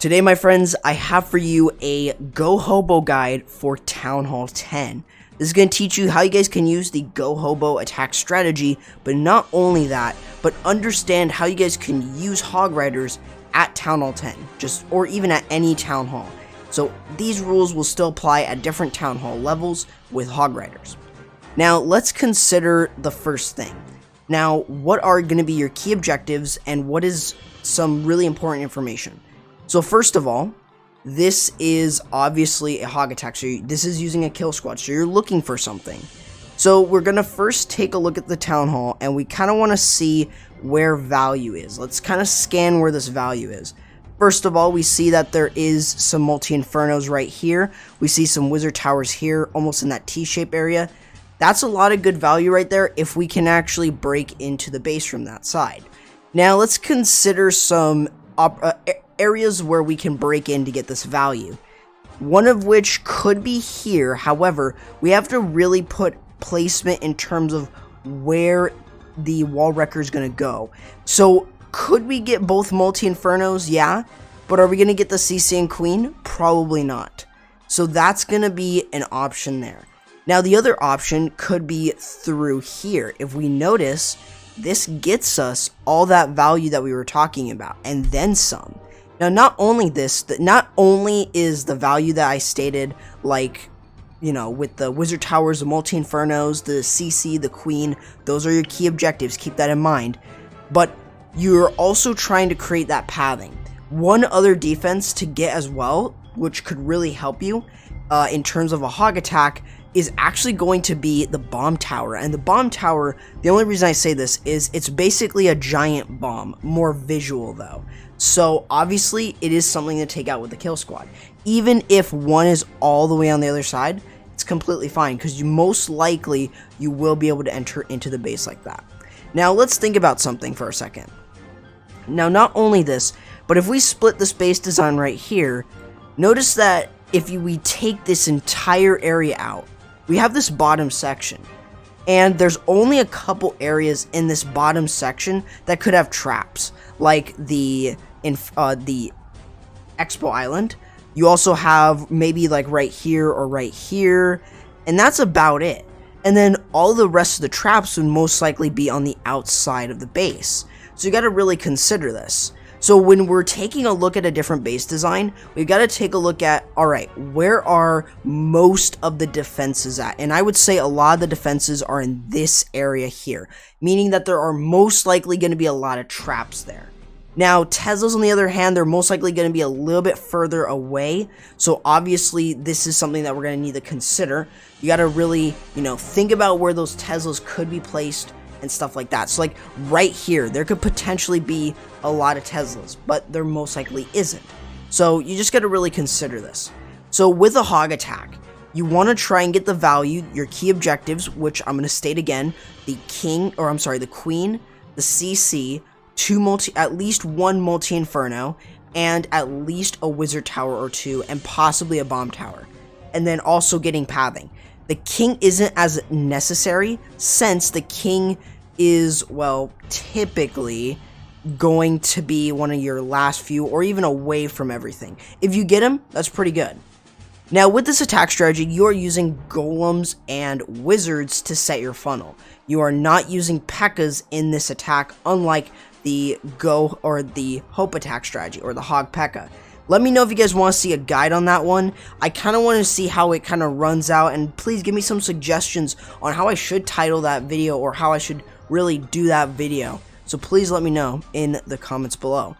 Today, my friends, I have for you a GoHoBo guide for Town Hall 10. This is going to teach you how you guys can use the GoHoBo attack strategy, but not only that, but understand how you guys can use Hog Riders at Town Hall 10, or even at any Town Hall. So these rules will still apply at different Town Hall levels with Hog Riders. Now, let's consider the first thing. Now, what are going to be your key objectives and what is some really important information? So first of all, this is obviously a hog attack, so this is using a kill squad, so you're looking for something. So we're going to first take a look at the town hall, and we kind of want to see where value is. Let's kind of scan where this value is. First of all, we see that there is some multi-infernos right here. We see some wizard towers here, almost in that T-shape area. That's a lot of good value right there if we can actually break into the base from that side. Now let's consider some areas where we can break in to get this value. One of which could be here. However, we have to really put placement in terms of where the wall wrecker is going to go. So could we get both multi-infernos? Yeah. But are we going to get the CC and queen? Probably not. So that's going to be an option there. Now the other option could be through here. If we notice, this gets us all that value that we were talking about, and then some. Now, not only is the value that I stated, like, you know, with the wizard towers, the multi-infernos, the CC, the queen, those are your key objectives, keep that in mind, but you're also trying to create that pathing. One other defense to get as well, which could really help you in terms of a hog attack, is actually going to be the bomb tower. And the bomb tower, the only reason I say this is it's basically a giant bomb, more visual though. So obviously it is something to take out with the kill squad. Even if one is all the way on the other side, it's completely fine because you most likely you will be able to enter into the base like that. Now let's think about something for a second. Now not only this, but if we split the space design right here, notice that if we take this entire area out, we have this bottom section, and there's only a couple areas in this bottom section that could have traps, like the Expo Island. You also have maybe like right here or right here, and that's about it. And then all the rest of the traps would most likely be on the outside of the base. So you got to really consider this. So when we're taking a look at a different base design, we've got to take a look at, all right, where are most of the defenses at? And I would say a lot of the defenses are in this area here, meaning that there are most likely going to be a lot of traps there. Now, Teslas, on the other hand, they're most likely going to be a little bit further away. So obviously, this is something that we're going to need to consider. You got to really, think about where those Teslas could be placed and stuff like that. So like right here, there could potentially be a lot of Teslas, but there most likely isn't. So you just got to really consider this. So with a hog attack, you want to try and get the value, your key objectives, which I'm going to state again, the queen, the CC, at least one multi-inferno, and at least a wizard tower or two, and possibly a bomb tower. And then also getting pathing. The king isn't as necessary since the king is, well, typically going to be one of your last few or even away from everything. If you get him, that's pretty good. Now, with this attack strategy, you are using golems and wizards to set your funnel. You are not using P.E.K.K.A.s in this attack, unlike the Hope attack strategy or the Hog P.E.K.K.A. Let me know if you guys want to see a guide on that one. I kind of want to see how it kind of runs out, and please give me some suggestions on how I should title that video or how I should really do that video. So please let me know in the comments below.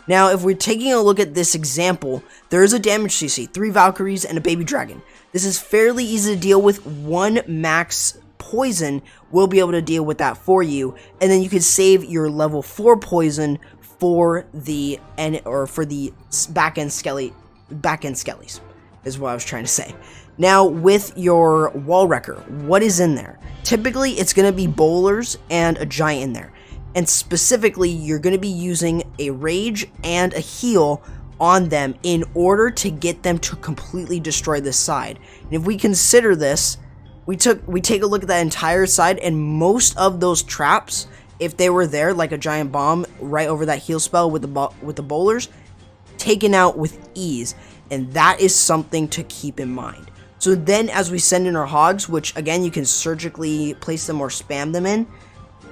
Now, if we're taking a look at this example, there is a damage CC, 3 Valkyries and a baby dragon. This is fairly easy to deal with. 1 max poison will be able to deal with that for you, and then you can save your level 4 poison for the back-end skellies, is what I was trying to say. Now, with your wall wrecker, what is in there? Typically, it's going to be bowlers and a giant in there. And specifically, you're going to be using a rage and a heal on them in order to get them to completely destroy this side. And if we consider this, we take a look at that entire side, and most of those traps, if they were there, like a giant bomb right over that heal spell with the bowlers, taken out with ease, and that is something to keep in mind. So then as we send in our hogs, which again you can surgically place them or spam them in,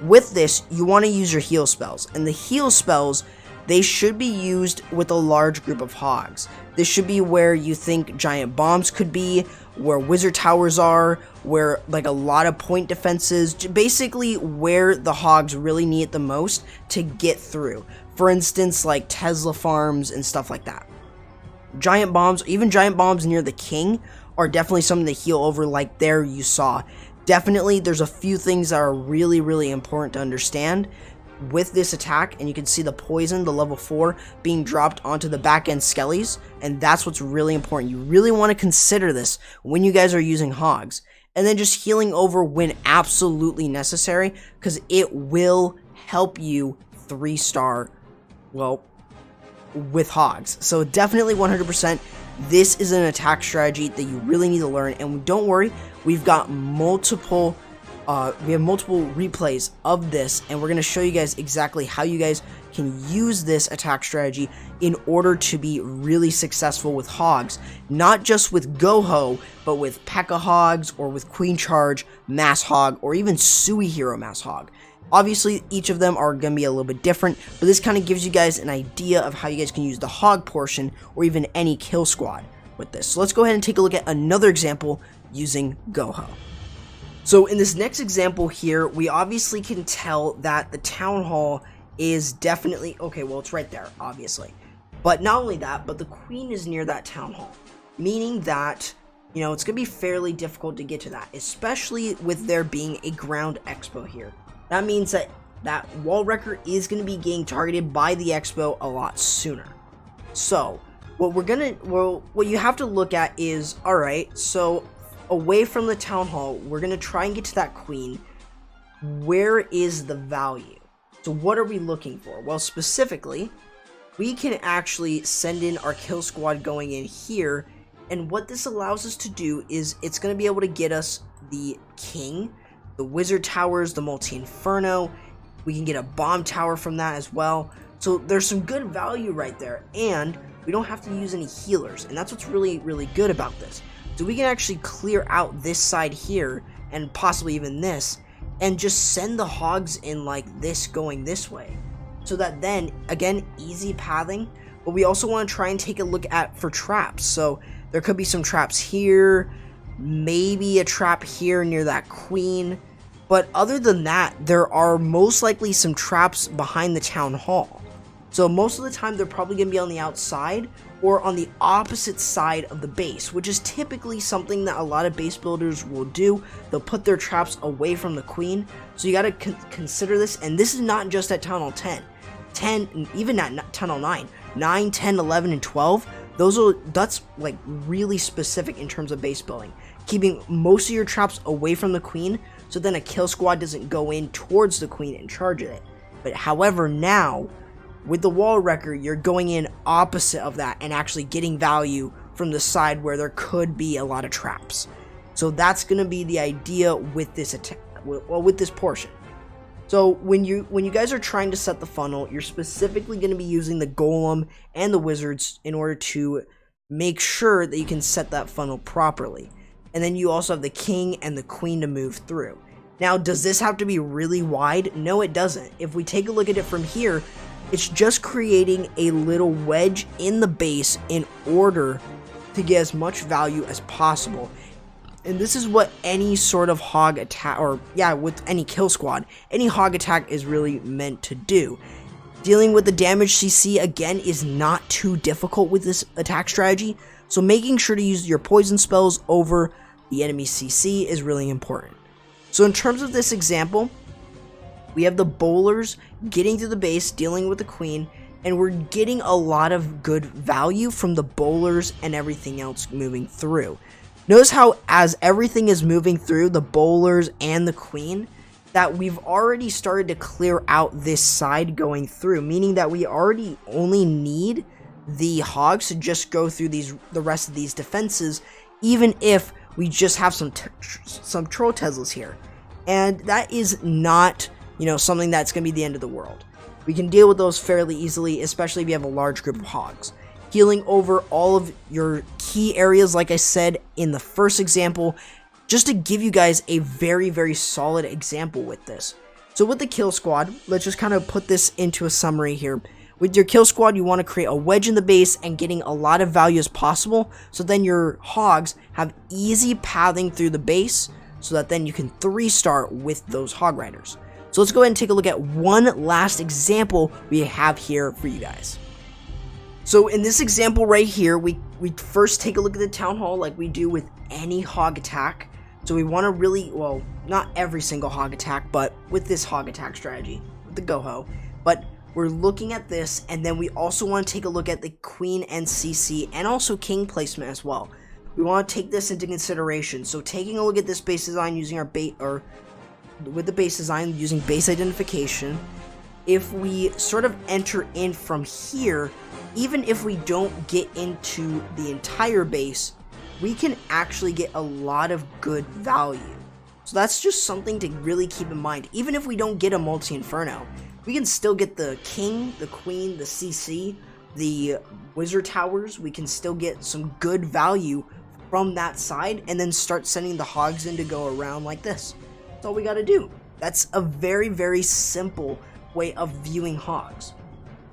with this you want to use your heal spells, and the heal spells, they should be used with a large group of hogs. This should be where you think giant bombs could be, where wizard towers are, where like a lot of point defenses, basically where the hogs really need it the most to get through. For instance, like Tesla farms and stuff like that. Giant bombs, even giant bombs near the king, are definitely something to heal over, like there you saw. Definitely, there's a few things that are really important to understand with this attack, and you can see the poison, the level 4, being dropped onto the back end skellies, and that's what's really important. You really want to consider this when you guys are using hogs, and then just healing over when absolutely necessary, because it will help you 3-star, well, with hogs. So definitely 100%, this is an attack strategy that you really need to learn, and don't worry, we've got multiple replays of this, and we're going to show you guys exactly how you guys can use this attack strategy in order to be really successful with hogs, not just with GoHo, but with P.E.K.K.A. hogs, or with Queen Charge Mass Hog, or even Sui Hero Mass Hog. Obviously, each of them are going to be a little bit different, but this kind of gives you guys an idea of how you guys can use the hog portion, or even any kill squad with this. So let's go ahead and take a look at another example using GoHo. So in this next example here, we obviously can tell that the town hall is definitely, okay, well, it's right there, obviously. But not only that, but the queen is near that town hall, meaning that, you know, it's going to be fairly difficult to get to that, especially with there being a ground expo here. That means that that wall wrecker is going to be getting targeted by the expo a lot sooner. So what you have to look at is, all right, so away from the town hall, we're going to try and get to that queen. Where is the value? So what are we looking for? Well, specifically, we can actually send in our kill squad going in here, and what this allows us to do is it's going to be able to get us the king, the wizard towers, the multi-inferno. We can get a bomb tower from that as well. So there's some good value right there, and we don't have to use any healers, and that's what's really good about this. So we can actually clear out this side here, and possibly even this, and just send the hogs in like this going this way. So that then, again, easy pathing, but we also want to try and take a look at for traps. So there could be some traps here, maybe a trap here near that queen. But other than that, there are most likely some traps behind the town hall. So most of the time, they're probably going to be on the outside or on the opposite side of the base, which is typically something that a lot of base builders will do. They'll put their traps away from the queen. So you got to consider this. And this is not just at Town Hall 10, even at Town Hall 9, 10, 11, and 12. That's like really specific in terms of base building. Keeping most of your traps away from the queen, so then a kill squad doesn't go in towards the queen and charge it. But however, now with the wall wrecker, you're going in opposite of that and actually getting value from the side where there could be a lot of traps. So that's going to be the idea with this attack, well, with this portion. So when you guys are trying to set the funnel, you're specifically going to be using the golem and the wizards in order to make sure that you can set that funnel properly. And then you also have the king and the queen to move through. Now, does this have to be really wide? No, it doesn't. If we take a look at it from here, it's just creating a little wedge in the base in order to get as much value as possible. And this is what any sort of hog attack, or yeah, with any kill squad, any hog attack is really meant to do. Dealing with the damage CC, again, is not too difficult with this attack strategy. So making sure to use your poison spells over the enemy CC is really important. So in terms of this example, we have the bowlers getting to the base, dealing with the queen, and we're getting a lot of good value from the bowlers and everything else moving through. Notice how as everything is moving through, the bowlers and the queen, that we've already started to clear out this side going through, meaning that we already only need the hogs to just go through the rest of these defenses, even if we just have some troll Teslas here. And that is not, something that's going to be the end of the world. We can deal with those fairly easily, especially if you have a large group of hogs. healing over all of your key areas like I said in the first example, just to give you guys a very, very solid example with this. So with the kill squad, let's just kind of put this into a summary here. With your kill squad, you want to create a wedge in the base and getting a lot of value as possible, so then your hogs have easy pathing through the base, so that then you can 3-star with those hog riders. So let's go ahead and take a look at one last example we have here for you guys. So in this example right here, we first take a look at the town hall like we do with any hog attack. So we want to really, well, not every single hog attack, but with this hog attack strategy, with the GoHo, but we're looking at this, and then we also want to take a look at the queen and CC and also king placement as well. We want to take this into consideration. So taking a look at this base design using our with the base design using base identification, if we sort of enter in from here, even if we don't get into the entire base, we can actually get a lot of good value. So that's just something to really keep in mind. Even if we don't get a multi-inferno, we can still get the king, the queen, the CC, the wizard towers. We can still get some good value from that side, and then start sending the hogs in to go around like this. That's all we got to do. That's a very, very simple way of viewing hogs.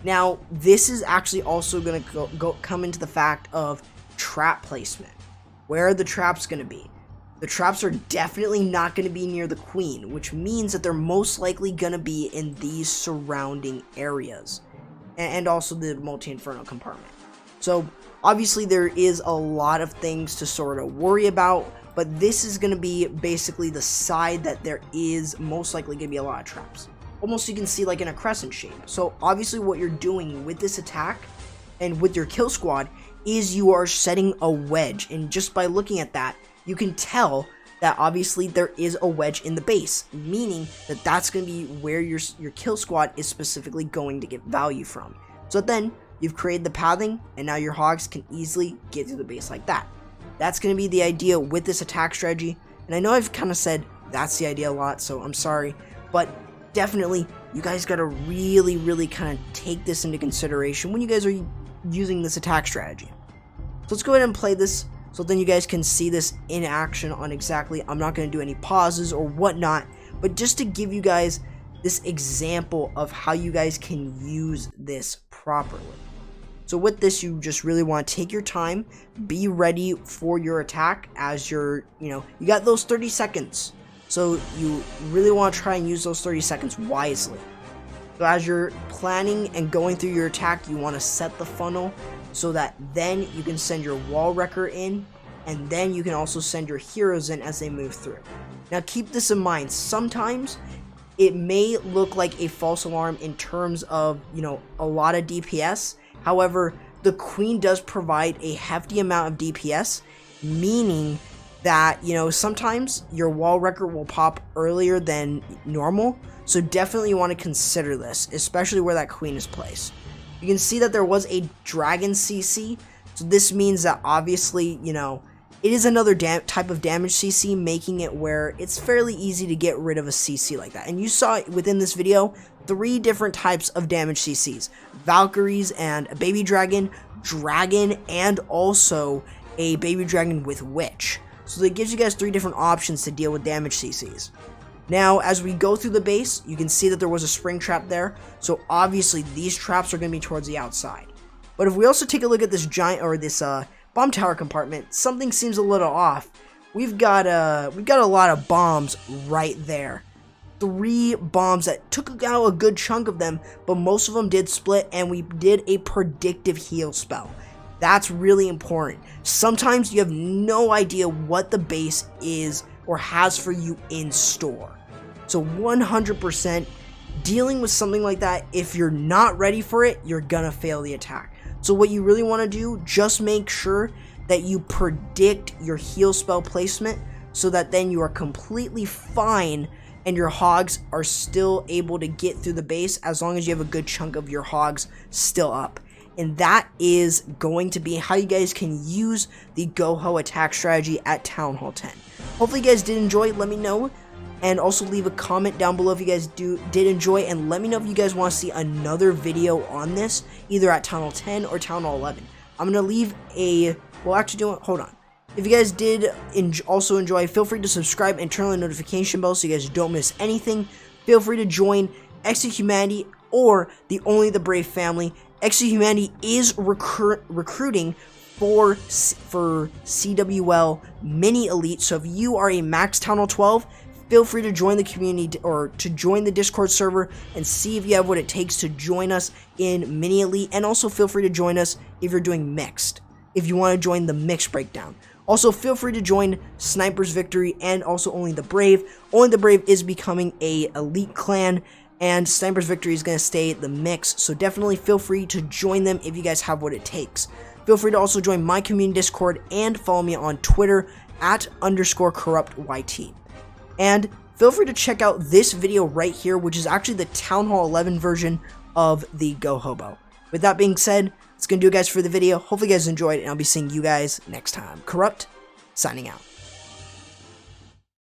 Now, this is actually also going to come into the fact of trap placement. Where are the traps going to be? The traps are definitely not going to be near the queen, which means that they're most likely going to be in these surrounding areas, and also the multi-inferno compartment. So obviously there is a lot of things to sort of worry about, but this is going to be basically the side that there is most likely going to be a lot of traps. Almost you can see like in a crescent shape. So obviously what you're doing with this attack and with your kill squad is you are setting a wedge, and just by looking at that, you can tell that obviously there is a wedge in the base, meaning that that's going to be where your kill squad is specifically going to get value from. So then you've created the pathing, and now your hogs can easily get through the base like that. That's going to be the idea with this attack strategy, and I know I've kind of said that's the idea a lot, so I'm sorry, but definitely you guys got to really, really kind of take this into consideration when you guys are using this attack strategy. So let's go ahead and play this, so then you guys can see this in action on exactly. I'm not going to do any pauses or whatnot, but just to give you guys this example of how you guys can use this properly. So with this, you just really want to take your time, be ready for your attack as you're, you got those 30 seconds. So you really want to try and use those 30 seconds wisely. So as you're planning and going through your attack, you want to set the funnel so that then you can send your wall wrecker in, and then you can also send your heroes in as they move through. Now keep this in mind, sometimes it may look like a false alarm in terms of, a lot of DPS. However, the queen does provide a hefty amount of DPS, meaning that, sometimes your wall wrecker will pop earlier than normal. So definitely you want to consider this, especially where that queen is placed. You can see that there was a dragon CC, so this means that obviously, it is another type of damage CC, making it where it's fairly easy to get rid of a CC like that. And you saw within this video 3 different types of damage CCs: Valkyries and a baby dragon, and also a baby dragon with witch. So that gives you guys 3 different options to deal with damage CCs. Now, as we go through the base, you can see that there was a spring trap there, so obviously these traps are going to be towards the outside. But if we also take a look at this this bomb tower compartment, something seems a little off. We've got a lot of bombs right there. 3 bombs that took out a good chunk of them, but most of them did split, and we did a predictive heal spell. That's really important. Sometimes you have no idea what the base is or has for you in store. So 100% dealing with something like that, if you're not ready for it, you're gonna fail the attack. So what you really want to do, just make sure that you predict your heal spell placement, so that then you are completely fine and your hogs are still able to get through the base as long as you have a good chunk of your hogs still up. And that is going to be how you guys can use the GoHo attack strategy at Town Hall 10. Hopefully you guys did enjoy. Let me know, and also leave a comment down below if you guys did enjoy, and let me know if you guys want to see another video on this, either at Town Hall 10 or Town Hall 11. I'm gonna leave a, well, actually, hold on. If you guys did also enjoy, feel free to subscribe and turn on the notification bell so you guys don't miss anything. Feel free to join Exit Humanity or the Only the Brave family. Exit Humanity is recruiting for CWL Mini Elite. So if you are a max Town Hall 12, feel free to join the community or to join the Discord server and see if you have what it takes to join us in Mini Elite. And also feel free to join us if you're doing mixed, if you want to join the mixed breakdown. Also, feel free to join Sniper's Victory and also Only the Brave. Only the Brave is becoming a elite clan, and Sniper's Victory is going to stay the mix. So definitely feel free to join them if you guys have what it takes. Feel free to also join my community Discord and follow me on Twitter at _CorruptYT. And feel free to check out this video right here, which is actually the Town Hall 11 version of the GoHoBo. With that being said, that's going to do it, guys, for the video. Hopefully you guys enjoyed, and I'll be seeing you guys next time. Corrupt, signing out.